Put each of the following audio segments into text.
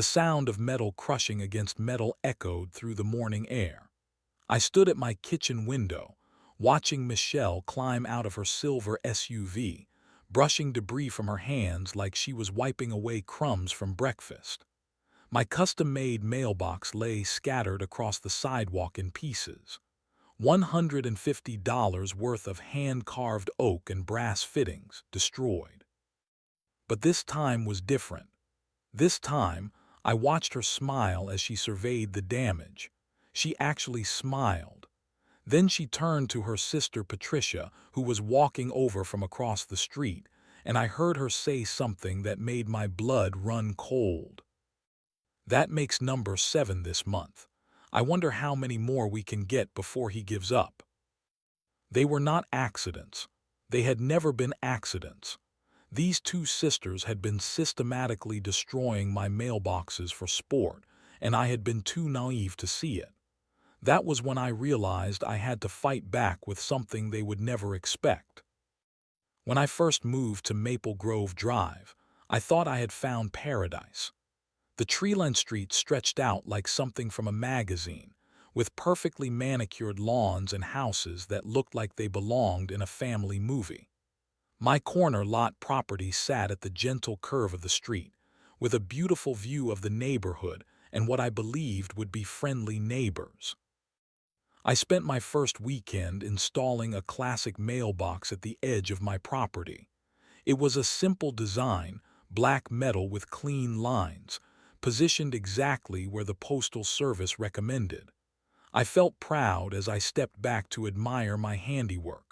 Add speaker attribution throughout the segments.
Speaker 1: The sound of metal crushing against metal echoed through the morning air. I stood at my kitchen window, watching Michelle climb out of her silver SUV, brushing debris from her hands like she was wiping away crumbs from breakfast. My custom-made mailbox lay scattered across the sidewalk in pieces. $150 worth of hand-carved oak and brass fittings destroyed. But this time was different. This time, I watched her smile as she surveyed the damage. She actually smiled. Then she turned to her sister Patricia, who was walking over from across the street, and I heard her say something that made my blood run cold. "That makes number 7 this month. I wonder how many more we can get before he gives up." They were not accidents. They had never been accidents. These two sisters had been systematically destroying my mailboxes for sport, and I had been too naive to see it. That was when I realized I had to fight back with something they would never expect. When I first moved to Maple Grove Drive, I thought I had found paradise. The tree-lined street stretched out like something from a magazine, with perfectly manicured lawns and houses that looked like they belonged in a family movie. My corner lot property sat at the gentle curve of the street, with a beautiful view of the neighborhood and what I believed would be friendly neighbors. I spent my first weekend installing a classic mailbox at the edge of my property. It was a simple design, black metal with clean lines, positioned exactly where the Postal Service recommended. I felt proud as I stepped back to admire my handiwork.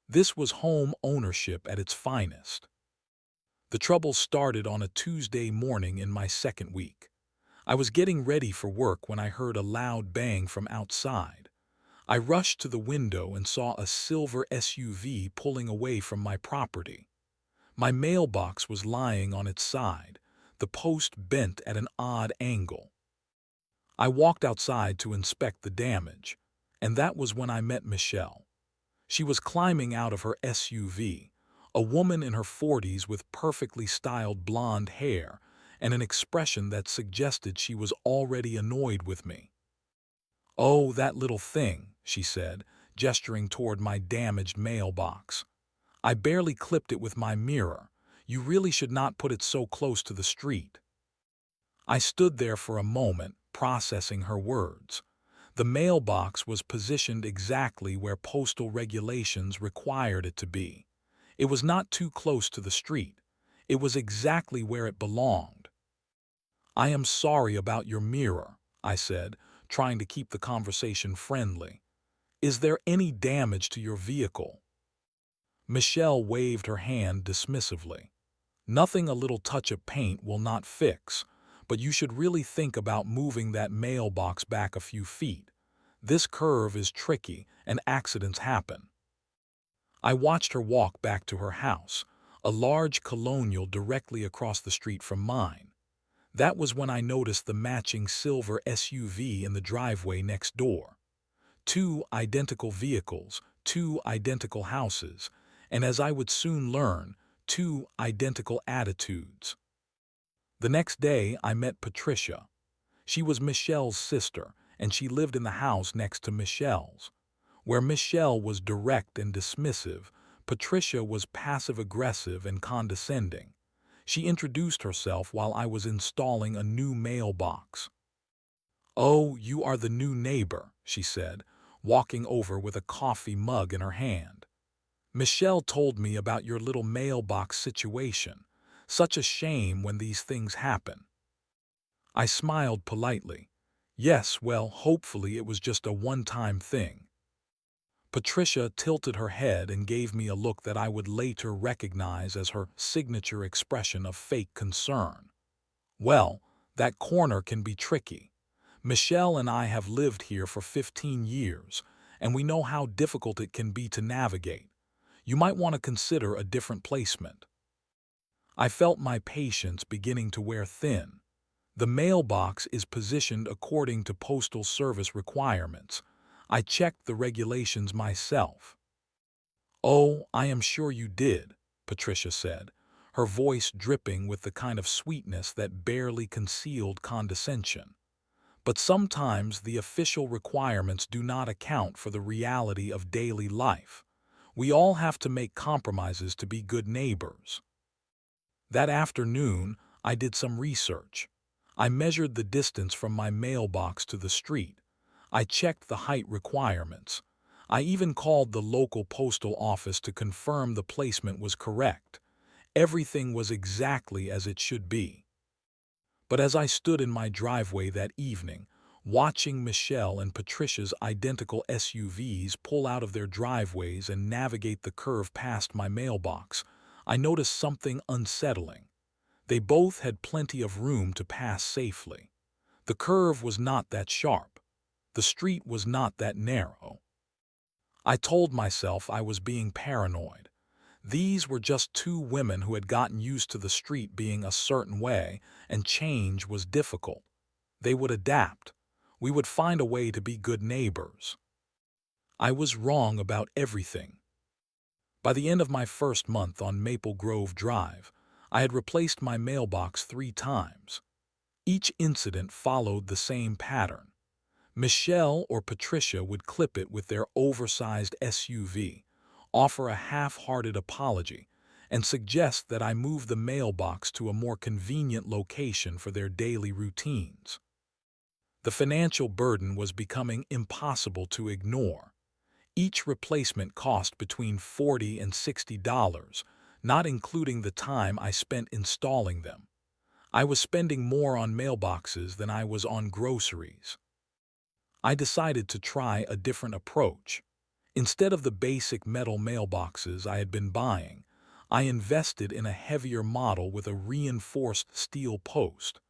Speaker 1: This was home ownership at its finest. The trouble started on a Tuesday morning in my second week. I was getting ready for work when I heard a loud bang from outside. I rushed to the window and saw a silver SUV pulling away from my property. My mailbox was lying on its side, the post bent at an odd angle. I walked outside to inspect the damage, and that was when I met Michelle. She was climbing out of her SUV, a woman in her 40s with perfectly styled blonde hair and an expression that suggested she was already annoyed with me. "Oh, that little thing," she said, gesturing toward my damaged mailbox. "I barely clipped it with my mirror. You really should not put it so close to the street." I stood there for a moment, processing her words. The mailbox was positioned exactly where postal regulations required it to be. It was not too close to the street. It was exactly where it belonged. "I am sorry about your mirror," I said, trying to keep the conversation friendly. "Is there any damage to your vehicle?" Michelle waved her hand dismissively. "Nothing a little touch of paint will not fix, but you should really think about moving that mailbox back a few feet. This curve is tricky and accidents happen." I watched her walk back to her house, a large colonial directly across the street from mine. That was when I noticed the matching silver SUV in the driveway next door. Two identical vehicles, two identical houses, and as I would soon learn, two identical attitudes. The next day I met Patricia. She was Michelle's sister, and she lived in the house next to Michelle's. Where Michelle was direct and dismissive, Patricia was passive-aggressive and condescending. She introduced herself while I was installing a new mailbox. "Oh, you are the new neighbor," she said, walking over with a coffee mug in her hand. "Michelle told me about your little mailbox situation. Such a shame when these things happen." I smiled politely. "Yes, well, hopefully it was just a one-time thing." Patricia tilted her head and gave me a look that I would later recognize as her signature expression of fake concern. "Well, that corner can be tricky. Michelle and I have lived here for 15 years, and we know how difficult it can be to navigate. You might want to consider a different placement." I felt my patience beginning to wear thin. The mailbox is positioned according to Postal Service requirements. I checked the regulations myself. "Oh, I am sure you did," Patricia said, her voice dripping with the kind of sweetness that barely concealed condescension. But sometimes the official requirements do not account for the reality of daily life. We all have to make compromises to be good neighbors. That afternoon, I did some research. I measured the distance from my mailbox to the street. I checked the height requirements. I even called the local postal office to confirm the placement was correct. Everything was exactly as it should be. But as I stood in my driveway that evening, watching Michelle and Patricia's identical SUVs pull out of their driveways and navigate the curve past my mailbox, I noticed something unsettling. They both had plenty of room to pass safely. The curve was not that sharp. The street was not that narrow. I told myself I was being paranoid. These were just two women who had gotten used to the street being a certain way, and change was difficult. They would adapt. We would find a way to be good neighbors. I was wrong about everything. By the end of my first month on Maple Grove Drive, I had replaced my mailbox 3 times. Each incident followed the same pattern. Michelle or Patricia would clip it with their oversized SUV, offer a half-hearted apology, and suggest that I move the mailbox to a more convenient location for their daily routines. The financial burden was becoming impossible to ignore. Each replacement cost between $40 and $60, not including the time I spent installing them. I was spending more on mailboxes than I was on groceries. I decided to try a different approach. Instead of the basic metal mailboxes I had been buying, I invested in a heavier model with a reinforced steel post.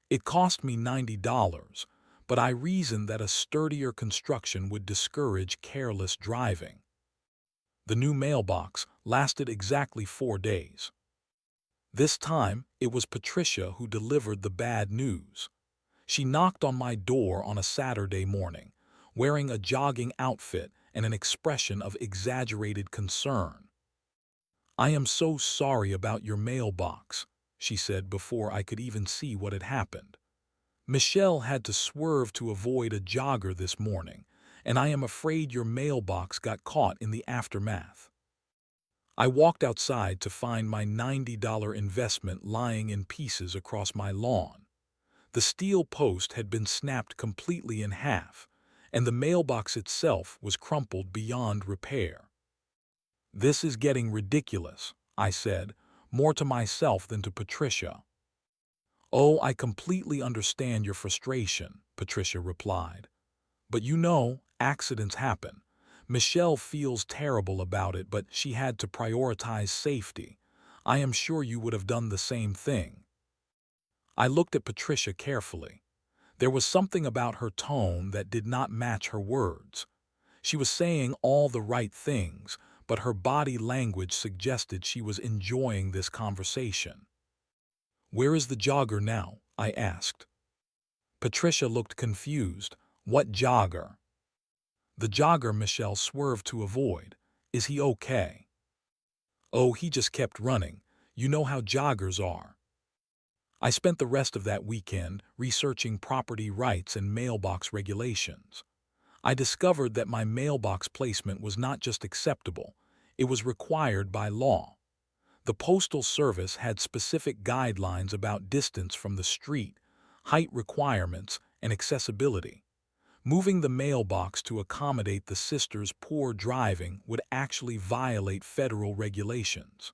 Speaker 1: It cost me $90, but I reasoned that a sturdier construction would discourage careless driving. The new mailbox lasted exactly 4 days. This time, it was Patricia who delivered the bad news. She knocked on my door on a Saturday morning, wearing a jogging outfit and an expression of exaggerated concern. "I am so sorry about your mailbox," she said before I could even see what had happened. "Michelle had to swerve to avoid a jogger this morning, and I am afraid your mailbox got caught in the aftermath." I walked outside to find my $90 investment lying in pieces across my lawn. The steel post had been snapped completely in half, and the mailbox itself was crumpled beyond repair. "This is getting ridiculous," I said, more to myself than to Patricia. "Oh, I completely understand your frustration," Patricia replied. "But you know, accidents happen. Michelle feels terrible about it, but she had to prioritize safety. I am sure you would have done the same thing." I looked at Patricia carefully. There was something about her tone that did not match her words. She was saying all the right things, but her body language suggested she was enjoying this conversation. "Where is the jogger now?" I asked. Patricia looked confused. "What jogger?" "The jogger Michelle swerved to avoid. Is he okay?" "Oh, he just kept running. You know how joggers are." I spent the rest of that weekend researching property rights and mailbox regulations. I discovered that my mailbox placement was not just acceptable, it was required by law. The Postal Service had specific guidelines about distance from the street, height requirements, and accessibility. Moving the mailbox to accommodate the sisters' poor driving would actually violate federal regulations.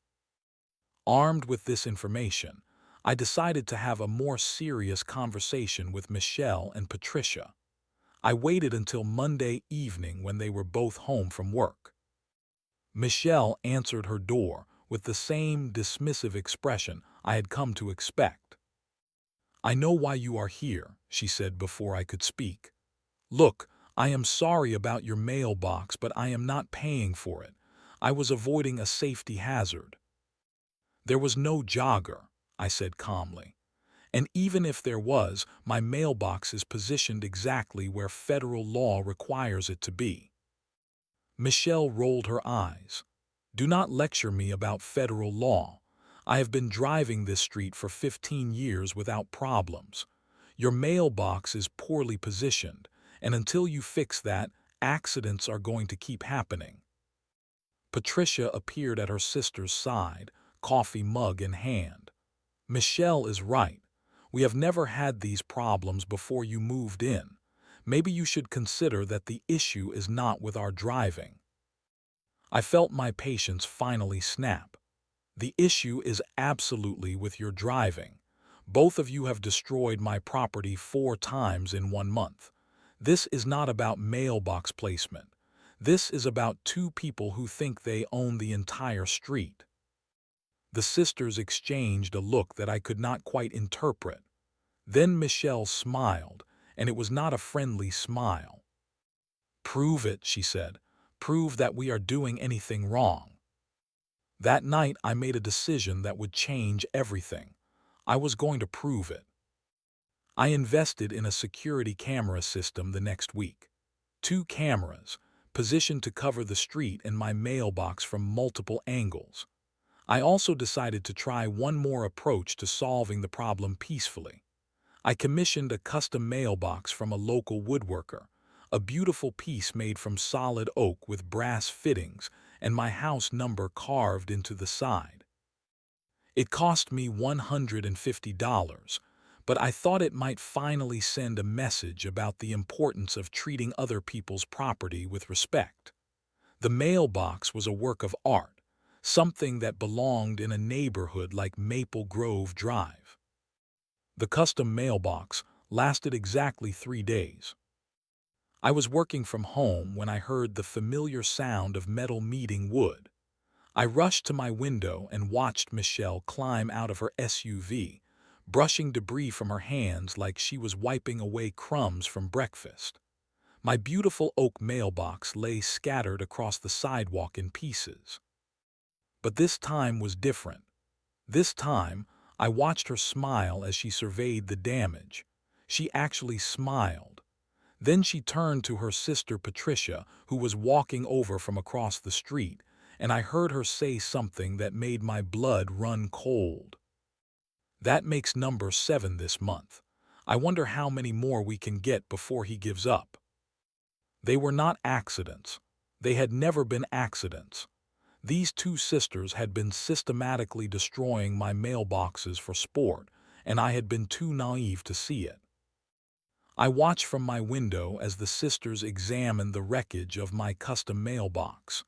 Speaker 1: Armed with this information, I decided to have a more serious conversation with Michelle and Patricia. I waited until Monday evening when they were both home from work. Michelle answered her door with the same dismissive expression I had come to expect. "I know why you are here," she said before I could speak. "Look, I am sorry about your mailbox, but I am not paying for it. I was avoiding a safety hazard." "There was no jogger," I said calmly. "And even if there was, my mailbox is positioned exactly where federal law requires it to be." Michelle rolled her eyes. "Do not lecture me about federal law. I have been driving this street for 15 years without problems. Your mailbox is poorly positioned, and until you fix that, accidents are going to keep happening." Patricia appeared at her sister's side, coffee mug in hand. "Michelle is right. We have never had these problems before you moved in. Maybe you should consider that the issue is not with our driving." I felt my patience finally snap. "The issue is absolutely with your driving. Both of you have destroyed my property 4 times in 1 month. This is not about mailbox placement. This is about two people who think they own the entire street." The sisters exchanged a look that I could not quite interpret. Then Michelle smiled, and it was not a friendly smile. "Prove it," she said. "Prove that we are doing anything wrong." That night I made a decision that would change everything. I was going to prove it. I invested in a security camera system the next week. 2 cameras, positioned to cover the street and my mailbox from multiple angles. I also decided to try one more approach to solving the problem peacefully. I commissioned a custom mailbox from a local woodworker, a beautiful piece made from solid oak with brass fittings and my house number carved into the side. It cost me $150, but I thought it might finally send a message about the importance of treating other people's property with respect. The mailbox was a work of art, something that belonged in a neighborhood like Maple Grove Drive. The custom mailbox lasted exactly 3 days. I was working from home when I heard the familiar sound of metal meeting wood. I rushed to my window and watched Michelle climb out of her SUV, brushing debris from her hands like she was wiping away crumbs from breakfast. My beautiful oak mailbox lay scattered across the sidewalk in pieces. But this time was different. This time, I watched her smile as she surveyed the damage. She actually smiled. Then she turned to her sister Patricia, who was walking over from across the street, and I heard her say something that made my blood run cold. "That makes number 7 this month. I wonder how many more we can get before he gives up." They were not accidents. They had never been accidents. These 2 sisters had been systematically destroying my mailboxes for sport, and I had been too naive to see it. I watched from my window as the sisters examined the wreckage of my custom mailbox.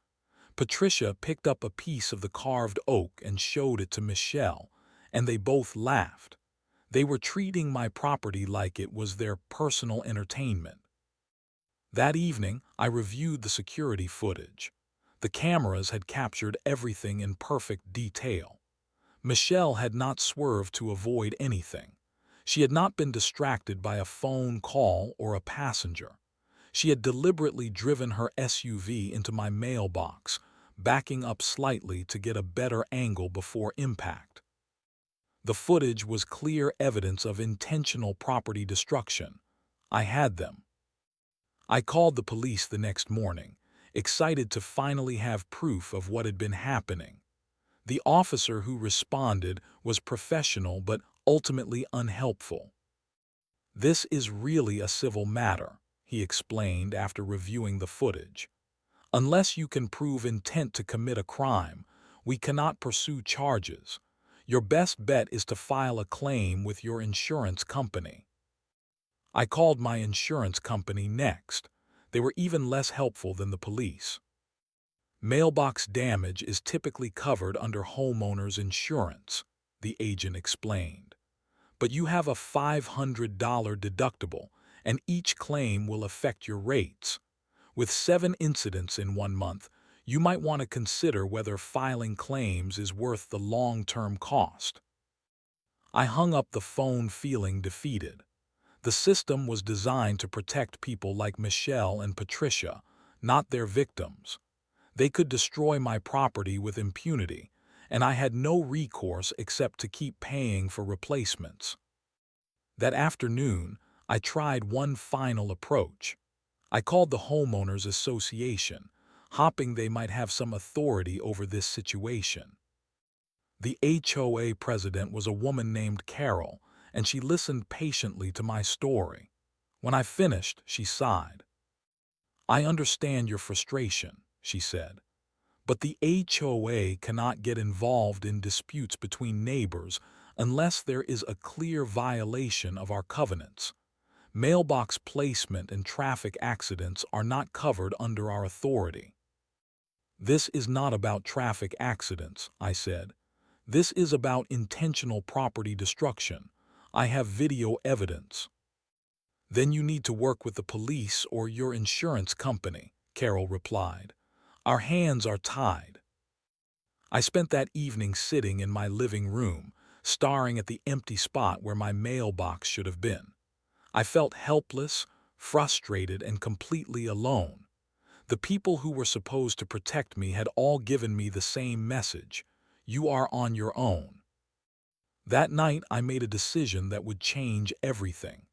Speaker 1: Patricia picked up a piece of the carved oak and showed it to Michelle, and they both laughed. They were treating my property like it was their personal entertainment. That evening, I reviewed the security footage. The cameras had captured everything in perfect detail. Michelle had not swerved to avoid anything. She had not been distracted by a phone call or a passenger. She had deliberately driven her SUV into my mailbox, backing up slightly to get a better angle before impact. The footage was clear evidence of intentional property destruction. I had them. I called the police the next morning, excited to finally have proof of what had been happening. The officer who responded was professional but ultimately unhelpful. "This is really a civil matter," he explained after reviewing the footage. "Unless you can prove intent to commit a crime, we cannot pursue charges. Your best bet is to file a claim with your insurance company." I called my insurance company next. They were even less helpful than the police. "Mailbox damage is typically covered under homeowners insurance," the agent explained. "But you have a $500 deductible, and each claim will affect your rates. With 7 incidents in 1 month, you might want to consider whether filing claims is worth the long-term cost." I hung up the phone feeling defeated. The system was designed to protect people like Michelle and Patricia, not their victims. They could destroy my property with impunity, and I had no recourse except to keep paying for replacements. That afternoon, I tried one final approach. I called the homeowners association, hoping they might have some authority over this situation. The HOA president was a woman named Carol, and she listened patiently to my story. When I finished, she sighed. "I understand your frustration," she said, "but the HOA cannot get involved in disputes between neighbors unless there is a clear violation of our covenants. Mailbox placement and traffic accidents are not covered under our authority." "This is not about traffic accidents," I said. "This is about intentional property destruction. I have video evidence." "Then you need to work with the police or your insurance company," Carol replied. "Our hands are tied." I spent that evening sitting in my living room, staring at the empty spot where my mailbox should have been. I felt helpless, frustrated, and completely alone. The people who were supposed to protect me had all given me the same message: "You are on your own." That night I made a decision that would change everything.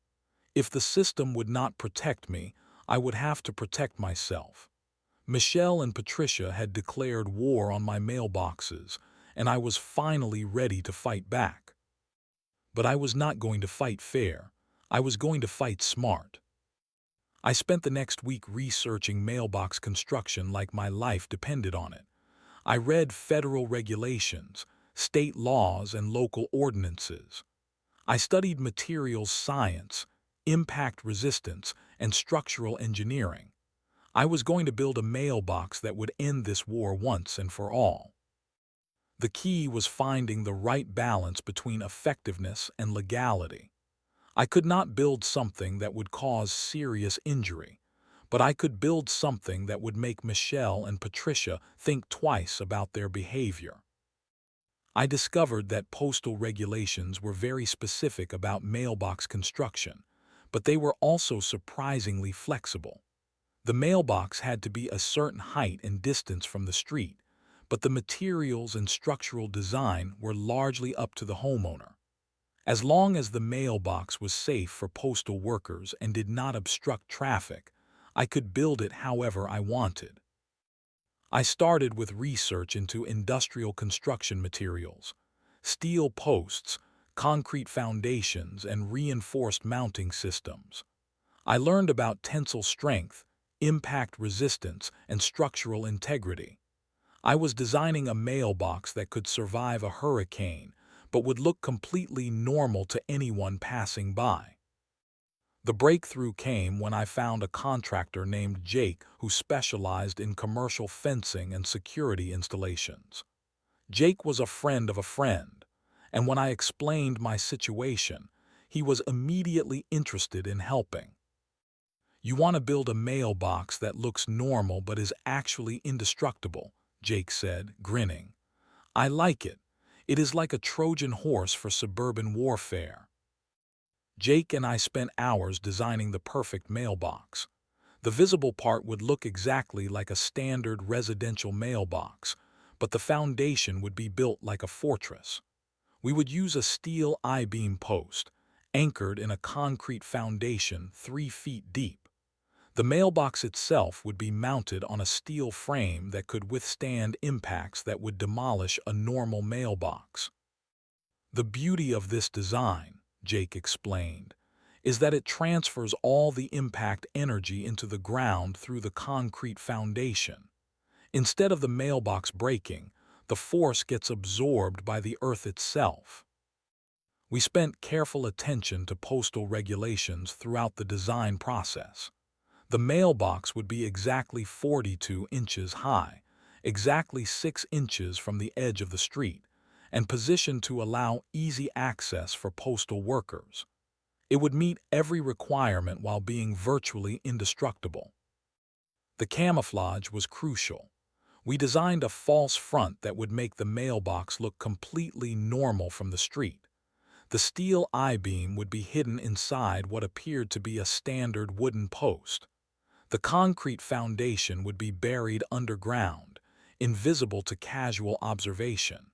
Speaker 1: If the system would not protect me, I would have to protect myself. Michelle and Patricia had declared war on my mailboxes, and I was finally ready to fight back. But I was not going to fight fair. I was going to fight smart. I spent the next week researching mailbox construction like my life depended on it. I read federal regulations, state laws, and local ordinances. I studied materials science, impact resistance, and structural engineering. I was going to build a mailbox that would end this war once and for all. The key was finding the right balance between effectiveness and legality. I could not build something that would cause serious injury, but I could build something that would make Michelle and Patricia think twice about their behavior. I discovered that postal regulations were very specific about mailbox construction, but they were also surprisingly flexible. The mailbox had to be a certain height and distance from the street, but the materials and structural design were largely up to the homeowner. As long as the mailbox was safe for postal workers and did not obstruct traffic, I could build it however I wanted. I started with research into industrial construction materials, steel posts, concrete foundations, and reinforced mounting systems. I learned about tensile strength, impact resistance, and structural integrity. I was designing a mailbox that could survive a hurricane, but would look completely normal to anyone passing by. The breakthrough came when I found a contractor named Jake who specialized in commercial fencing and security installations. Jake was a friend of a friend, and when I explained my situation, he was immediately interested in helping. "You want to build a mailbox that looks normal but is actually indestructible," Jake said, grinning. "I like it. It is like a Trojan horse for suburban warfare." Jake and I spent hours designing the perfect mailbox. The visible part would look exactly like a standard residential mailbox, but the foundation would be built like a fortress. We would use a steel I-beam post, anchored in a concrete foundation 3 feet deep. The mailbox itself would be mounted on a steel frame that could withstand impacts that would demolish a normal mailbox. "The beauty of this design," Jake explained, "is that it transfers all the impact energy into the ground through the concrete foundation. Instead of the mailbox breaking, the force gets absorbed by the earth itself." We spent careful attention to postal regulations throughout the design process. The mailbox would be exactly 42 inches high, exactly 6 inches from the edge of the street, and positioned to allow easy access for postal workers. It would meet every requirement while being virtually indestructible. The camouflage was crucial. We designed a false front that would make the mailbox look completely normal from the street. The steel I-beam would be hidden inside what appeared to be a standard wooden post. The concrete foundation would be buried underground, invisible to casual observation.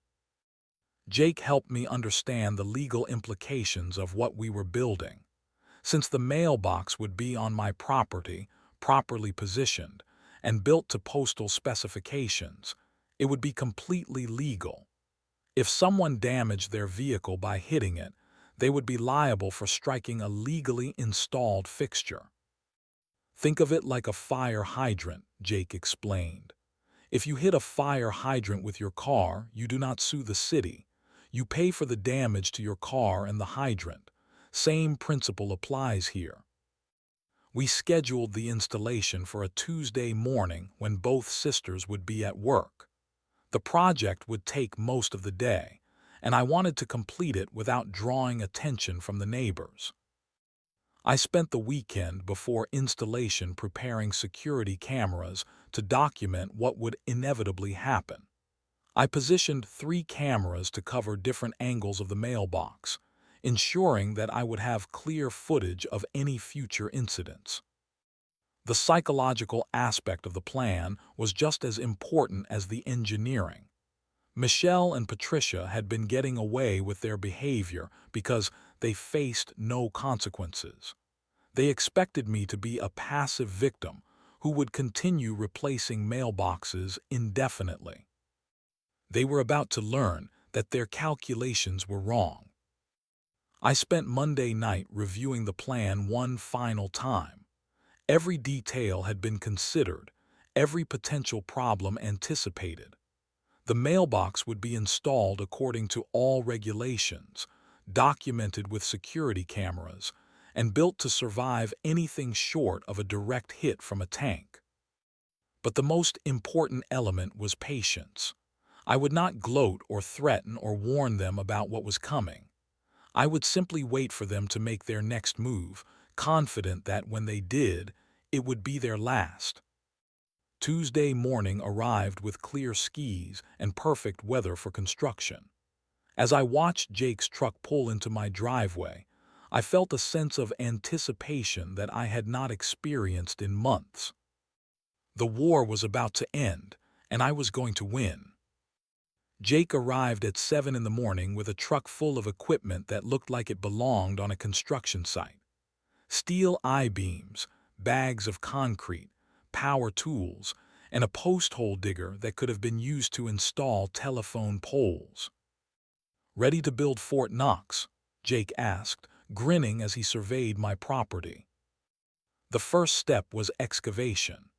Speaker 1: Jake helped me understand the legal implications of what we were building. Since the mailbox would be on my property, properly positioned, and built to postal specifications, it would be completely legal. If someone damaged their vehicle by hitting it, they would be liable for striking a legally installed fixture. Think of it like a fire hydrant, Jake explained. If you hit a fire hydrant with your car, you do not sue the city. You pay for the damage to your car and the hydrant. Same principle applies here. We scheduled the installation for a Tuesday morning when both sisters would be at work. The project would take most of the day, and I wanted to complete it without drawing attention from the neighbors. I spent the weekend before installation preparing security cameras to document what would inevitably happen. I positioned 3 cameras to cover different angles of the mailbox, ensuring that I would have clear footage of any future incidents. The psychological aspect of the plan was just as important as the engineering. Michelle and Patricia had been getting away with their behavior because they faced no consequences. They expected me to be a passive victim who would continue replacing mailboxes indefinitely. They were about to learn that their calculations were wrong. I spent Monday night reviewing the plan one final time. Every detail had been considered, every potential problem anticipated. The mailbox would be installed according to all regulations, documented with security cameras, and built to survive anything short of a direct hit from a tank. But the most important element was patience. I would not gloat or threaten or warn them about what was coming. I would simply wait for them to make their next move, confident that when they did, it would be their last. Tuesday morning arrived with clear skies and perfect weather for construction. As I watched Jake's truck pull into my driveway, I felt a sense of anticipation that I had not experienced in months. The war was about to end, and I was going to win. Jake arrived at 7 in the morning with a truck full of equipment that looked like it belonged on a construction site. Steel I-beams, bags of concrete, power tools, and a post hole digger that could have been used to install telephone poles. "Ready to build Fort Knox?" Jake asked, grinning as he surveyed my property. The first step was excavation.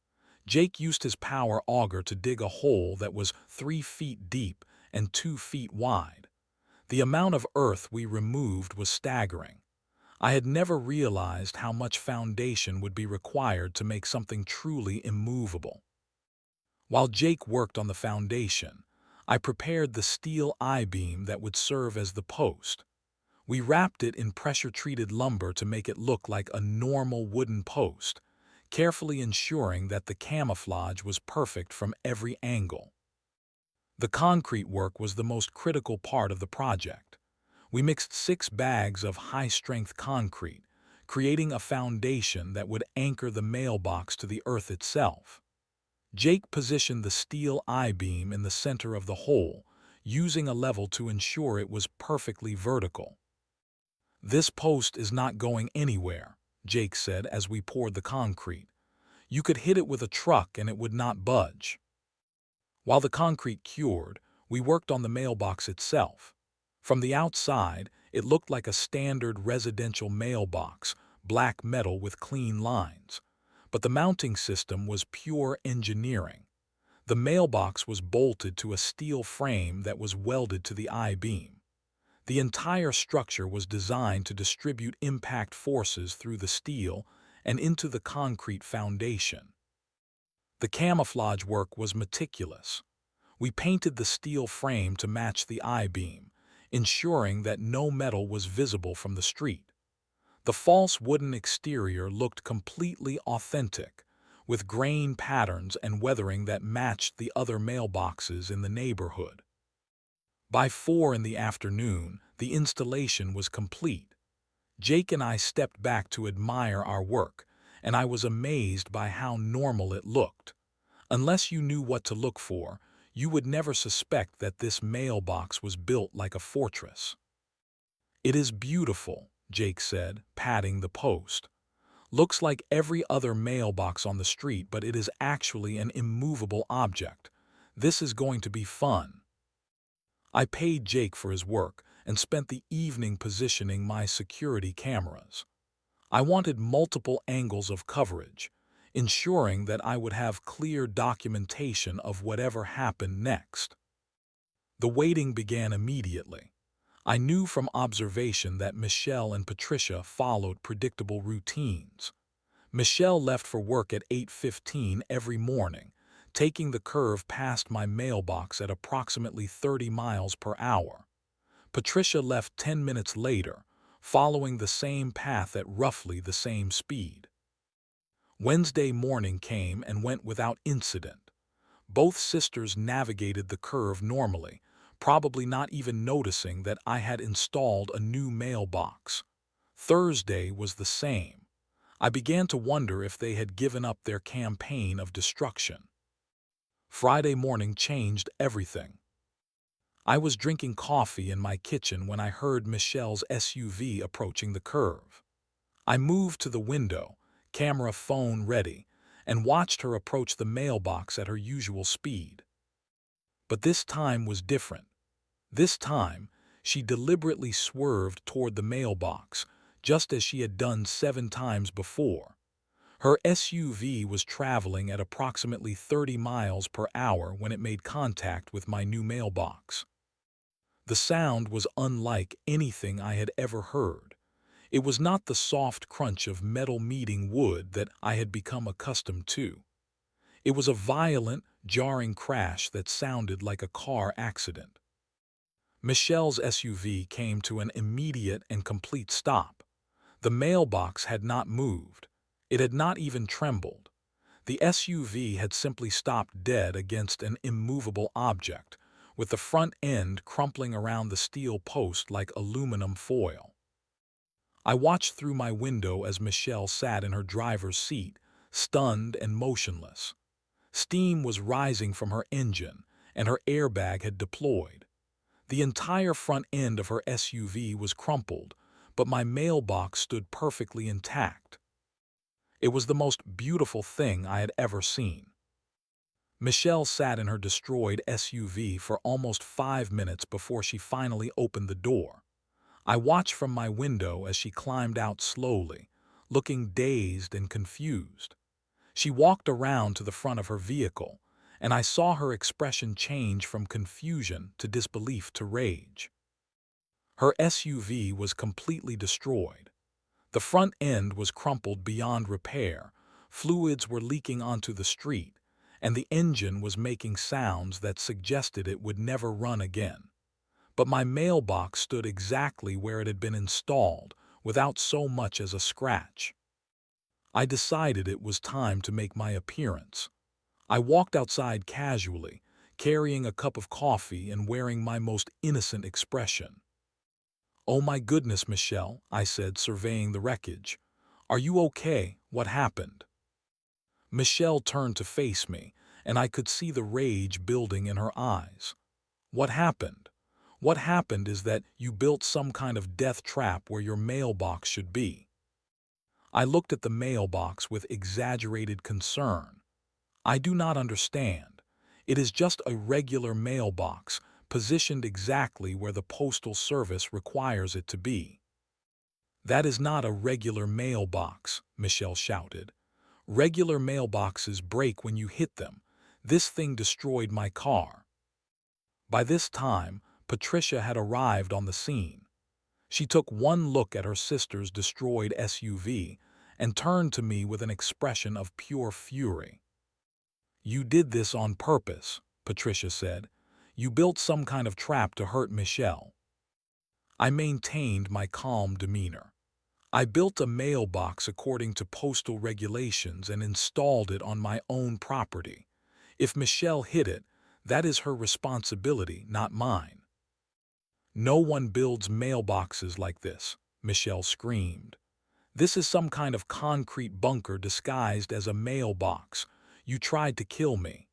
Speaker 1: Jake used his power auger to dig a hole that was 3 feet deep and 2 feet wide. The amount of earth we removed was staggering. I had never realized how much foundation would be required to make something truly immovable. While Jake worked on the foundation, I prepared the steel I-beam that would serve as the post. We wrapped it in pressure-treated lumber to make it look like a normal wooden post, carefully ensuring that the camouflage was perfect from every angle. The concrete work was the most critical part of the project. We mixed 6 bags of high-strength concrete, creating a foundation that would anchor the mailbox to the earth itself. Jake positioned the steel I-beam in the center of the hole, using a level to ensure it was perfectly vertical. "This post is not going anywhere," Jake said as we poured the concrete. "You could hit it with a truck and it would not budge." While the concrete cured, we worked on the mailbox itself. From the outside, it looked like a standard residential mailbox, black metal with clean lines. But the mounting system was pure engineering. The mailbox was bolted to a steel frame that was welded to the I-beam. The entire structure was designed to distribute impact forces through the steel and into the concrete foundation. The camouflage work was meticulous. We painted the steel frame to match the I-beam, ensuring that no metal was visible from the street. The false wooden exterior looked completely authentic, with grain patterns and weathering that matched the other mailboxes in the neighborhood. By 4 in the afternoon, the installation was complete. Jake and I stepped back to admire our work, and I was amazed by how normal it looked. Unless you knew what to look for, you would never suspect that this mailbox was built like a fortress. "It is beautiful," Jake said, patting the post. "Looks like every other mailbox on the street, but it is actually an immovable object. This is going to be fun." I paid Jake for his work and spent the evening positioning my security cameras. I wanted multiple angles of coverage, ensuring that I would have clear documentation of whatever happened next. The waiting began immediately. I knew from observation that Michelle and Patricia followed predictable routines. Michelle left for work at 8:15 every morning, taking the curve past my mailbox at approximately 30 miles per hour. Patricia left 10 minutes later, following the same path at roughly the same speed. Wednesday morning came and went without incident. Both sisters navigated the curve normally, probably not even noticing that I had installed a new mailbox. Thursday was the same. I began to wonder if they had given up their campaign of destruction. Friday morning changed everything. I was drinking coffee in my kitchen when I heard Michelle's SUV approaching the curve. I moved to the window, camera phone ready, and watched her approach the mailbox at her usual speed. But this time was different. This time, she deliberately swerved toward the mailbox, just as she had done 7 times before. Her SUV was traveling at approximately 30 miles per hour when it made contact with my new mailbox. The sound was unlike anything I had ever heard. It was not the soft crunch of metal meeting wood that I had become accustomed to. It was a violent, jarring crash that sounded like a car accident. Michelle's SUV came to an immediate and complete stop. The mailbox had not moved. It had not even trembled. The SUV had simply stopped dead against an immovable object, with the front end crumpling around the steel post like aluminum foil. I watched through my window as Michelle sat in her driver's seat, stunned and motionless. Steam was rising from her engine, and her airbag had deployed. The entire front end of her SUV was crumpled, but my mailbox stood perfectly intact. It was the most beautiful thing I had ever seen. Michelle sat in her destroyed SUV for almost 5 minutes before she finally opened the door. I watched from my window as she climbed out slowly, looking dazed and confused. She walked around to the front of her vehicle, and I saw her expression change from confusion to disbelief to rage. Her SUV was completely destroyed. The front end was crumpled beyond repair, fluids were leaking onto the street, and the engine was making sounds that suggested it would never run again. But my mailbox stood exactly where it had been installed, without so much as a scratch. I decided it was time to make my appearance. I walked outside casually, carrying a cup of coffee and wearing my most innocent expression. "Oh my goodness, Michelle," I said, surveying the wreckage. "Are you okay? What happened?" Michelle turned to face me, and I could see the rage building in her eyes. "What happened? What happened is that you built some kind of death trap where your mailbox should be." I looked at the mailbox with exaggerated concern. "I do not understand. It is just a regular mailbox, positioned exactly where the Postal Service requires it to be." "That is not a regular mailbox," Michelle shouted. "Regular mailboxes break when you hit them. This thing destroyed my car." By this time, Patricia had arrived on the scene. She took one look at her sister's destroyed SUV and turned to me with an expression of pure fury. "You did this on purpose," Patricia said. "You built some kind of trap to hurt Michelle." I maintained my calm demeanor. "I built a mailbox according to postal regulations and installed it on my own property. If Michelle hit it, that is her responsibility, not mine." "No one builds mailboxes like this," Michelle screamed. "This is some kind of concrete bunker disguised as a mailbox. You tried to kill me."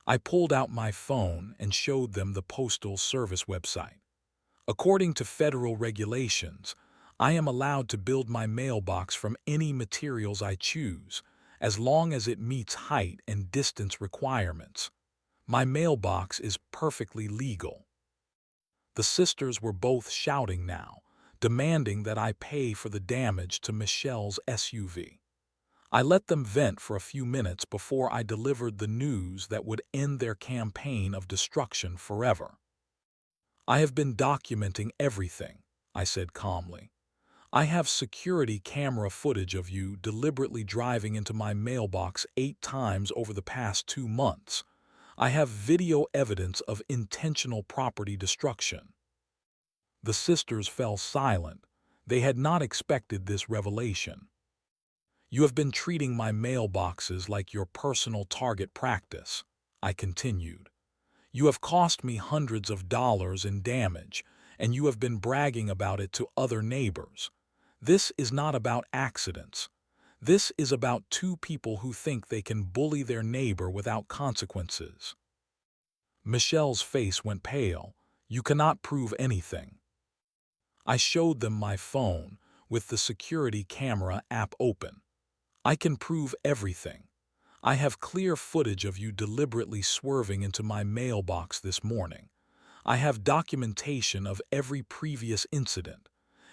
Speaker 1: I pulled out my phone and showed them the Postal Service website. According to federal regulations, I am allowed to build my mailbox from any materials I choose, as long as it meets height and distance requirements. My mailbox is perfectly legal. The sisters were both shouting now, demanding that I pay for the damage to Michelle's SUV. I let them vent for a few minutes before I delivered the news that would end their campaign of destruction forever. "I have been documenting everything," I said calmly. "I have security camera footage of you deliberately driving into my mailbox 8 times over the past 2 months. I have video evidence of intentional property destruction." The sisters fell silent. They had not expected this revelation. "You have been treating my mailboxes like your personal target practice," I continued. "You have cost me hundreds of dollars in damage, and you have been bragging about it to other neighbors. This is not about accidents. This is about two people who think they can bully their neighbor without consequences." Michelle's face went pale. "You cannot prove anything." I showed them my phone with the security camera app open. "I can prove everything. I have clear footage of you deliberately swerving into my mailbox this morning. I have documentation of every previous incident.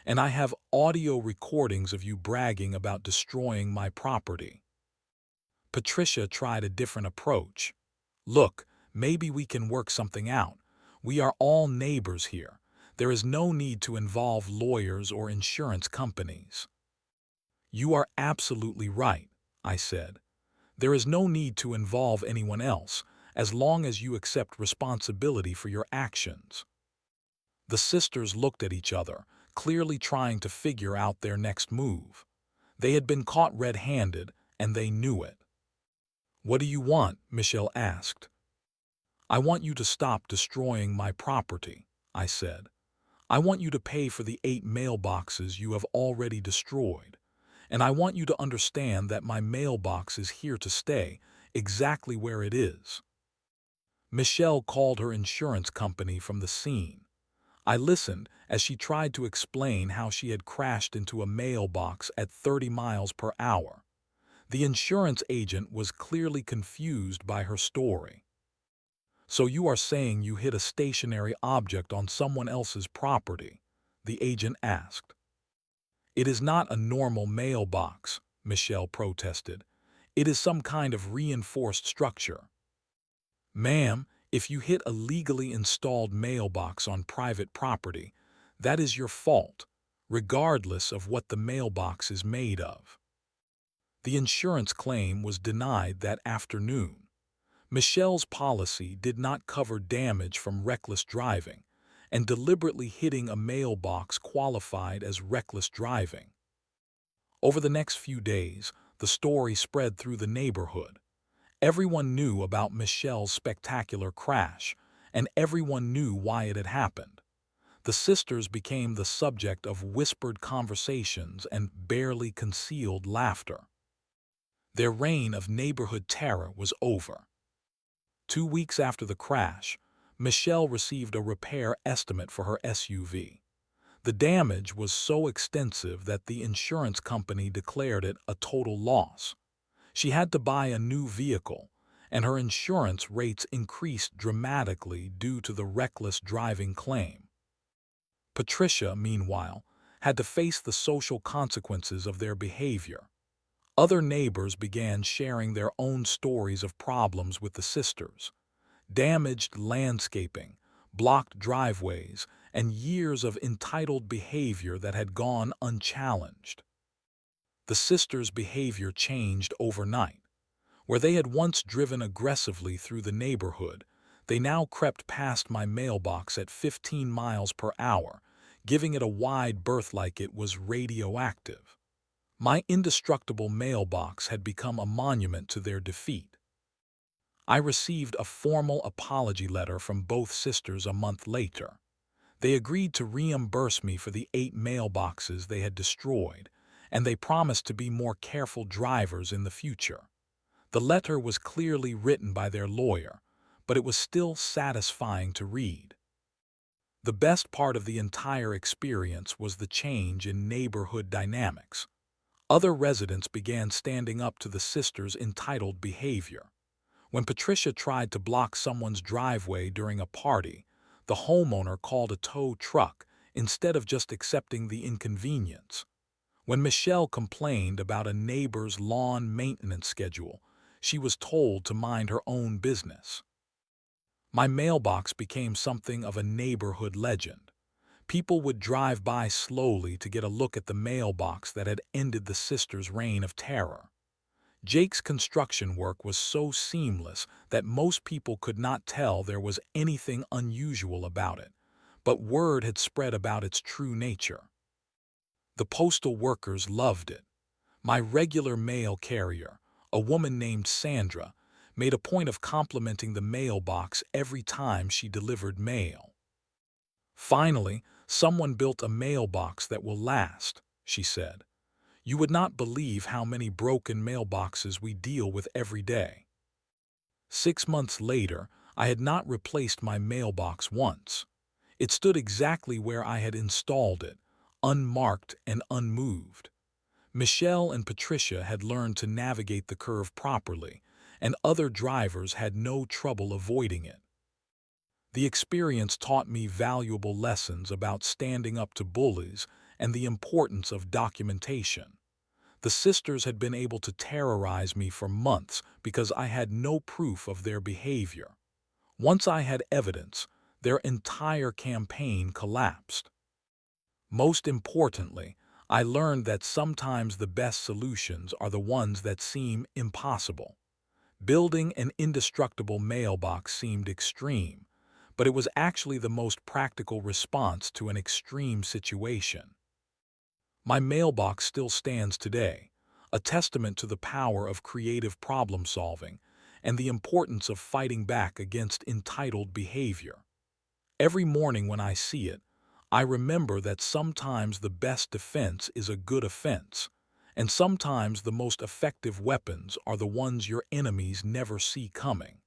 Speaker 1: And I have audio recordings of you bragging about destroying my property." Patricia tried a different approach. "Look, maybe we can work something out. We are all neighbors here. There is no need to involve lawyers or insurance companies." "You are absolutely right," I said. "There is no need to involve anyone else, as long as you accept responsibility for your actions." The sisters looked at each other, clearly trying to figure out their next move. They had been caught red-handed, and they knew it. "What do you want?" Michelle asked. "I want you to stop destroying my property," I said. "I want you to pay for the 8 mailboxes you have already destroyed. And I want you to understand that my mailbox is here to stay, exactly where it is." Michelle called her insurance company from the scene. I listened as she tried to explain how she had crashed into a mailbox at 30 miles per hour. The insurance agent was clearly confused by her story. "So you are saying you hit a stationary object on someone else's property?" the agent asked. "It is not a normal mailbox," Michelle protested. "It is some kind of reinforced structure." "Ma'am, if you hit a legally installed mailbox on private property, that is your fault, regardless of what the mailbox is made of." The insurance claim was denied that afternoon. Michelle's policy did not cover damage from reckless driving, and deliberately hitting a mailbox qualified as reckless driving. Over the next few days, the story spread through the neighborhood. Everyone knew about Michelle's spectacular crash, and everyone knew why it had happened. The sisters became the subject of whispered conversations and barely concealed laughter. Their reign of neighborhood terror was over. 2 weeks after the crash, Michelle received a repair estimate for her SUV. The damage was so extensive that the insurance company declared it a total loss. She had to buy a new vehicle, and her insurance rates increased dramatically due to the reckless driving claim. Patricia, meanwhile, had to face the social consequences of their behavior. Other neighbors began sharing their own stories of problems with the sisters. Damaged landscaping, blocked driveways, and years of entitled behavior that had gone unchallenged. The sisters' behavior changed overnight. Where they had once driven aggressively through the neighborhood, they now crept past my mailbox at 15 miles per hour, giving it a wide berth like it was radioactive. My indestructible mailbox had become a monument to their defeat. I received a formal apology letter from both sisters a month later. They agreed to reimburse me for the 8 mailboxes they had destroyed, and they promised to be more careful drivers in the future. The letter was clearly written by their lawyer, but it was still satisfying to read. The best part of the entire experience was the change in neighborhood dynamics. Other residents began standing up to the sisters' entitled behavior. When Patricia tried to block someone's driveway during a party, the homeowner called a tow truck instead of just accepting the inconvenience. When Michelle complained about a neighbor's lawn maintenance schedule, she was told to mind her own business. My mailbox became something of a neighborhood legend. People would drive by slowly to get a look at the mailbox that had ended the sisters' reign of terror. Jake's construction work was so seamless that most people could not tell there was anything unusual about it, but word had spread about its true nature. The postal workers loved it. My regular mail carrier, a woman named Sandra, made a point of complimenting the mailbox every time she delivered mail. "Finally, someone built a mailbox that will last," she said. "You would not believe how many broken mailboxes we deal with every day." 6 months later, I had not replaced my mailbox once. It stood exactly where I had installed it, unmarked and unmoved. Michelle and Patricia had learned to navigate the curve properly, and other drivers had no trouble avoiding it. The experience taught me valuable lessons about standing up to bullies and the importance of documentation. The sisters had been able to terrorize me for months because I had no proof of their behavior. Once I had evidence, their entire campaign collapsed. Most importantly, I learned that sometimes the best solutions are the ones that seem impossible. Building an indestructible mailbox seemed extreme, but it was actually the most practical response to an extreme situation. My mailbox still stands today, a testament to the power of creative problem solving and the importance of fighting back against entitled behavior. Every morning when I see it, I remember that sometimes the best defense is a good offense, and sometimes the most effective weapons are the ones your enemies never see coming.